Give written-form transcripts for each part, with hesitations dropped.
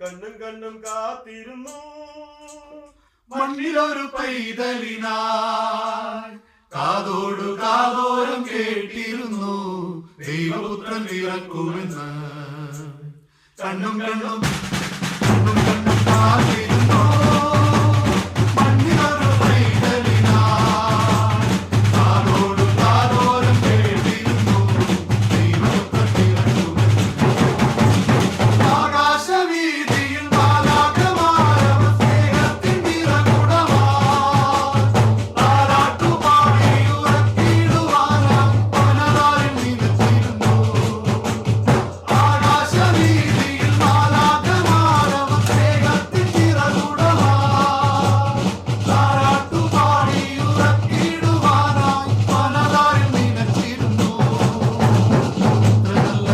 കണ്ണും കണ്ണും കാത്തിരുന്നു മണ്ണിലൊരു പൈതലിനായി കാതോടു കാതോരം കേട്ടിരുന്നു ദൈവപുത്രൻ പിറക്കുമെന്ന് കണ്ണും കണ്ണും കണ്ണും കണ്ണും കാത്തിരുന്നു മണ്ണിലൊരു പൈതലിനായി കാതോടു കാതോരം കേട്ടിരുന്നു ദൈവപുത്രൻ പിറക്കുമെന്ന് ആകാശവീതിയിൽ ബാലാകമാരവ സ്നേഹത്തിൻ നിറകുടമായി താരാട്ടുപാടി ഉറക്കിടുവാനായി പനതാരിൽ നിലച്ചിരുന്നു ആകാശവീതിയിൽ ബാലാകമാരവ സ്നേഹത്തിൻ നിറകുടമായി താരാട്ടുപാടി ഉറക്കിടുവാനായി പനതാരിൽ നിലച്ചിരുന്നു നല്ല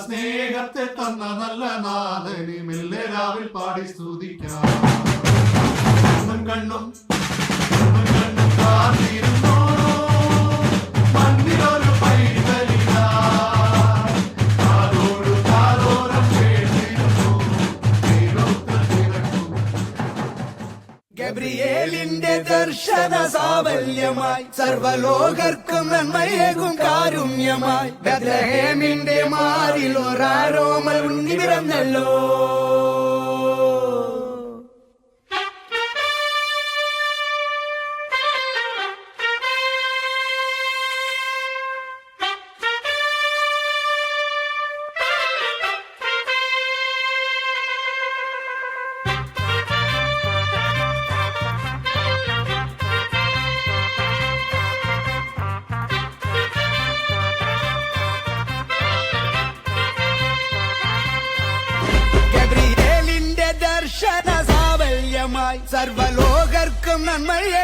സ്നേഹത്തെ തന്ന നല്ല നാഥനെ മെല്ലെ രാവിൽ പാടി സ്തുതിക്കാം കണ്ണും കണ്ണും കണ്ണും കാത്തിരുന്നു മണ്ണിലൊരു പൈതലിനായി കാതോടു കാതോരം കേട്ടിരുന്നു ദൈവപുത്രൻ പിറക്കും ഗബ്രിയേലിന്റെ ദർശന സാവല്യമായി സർവലോകർക്കും നന്മയേകും കാരുണ്യമായി ബത്ലഹേമിന്റെ മാറിൽ ഒരാരോമൽ ഉണ്ണി പിറന്നല്ലോ. സർവലോകർക്കും നന്മയെ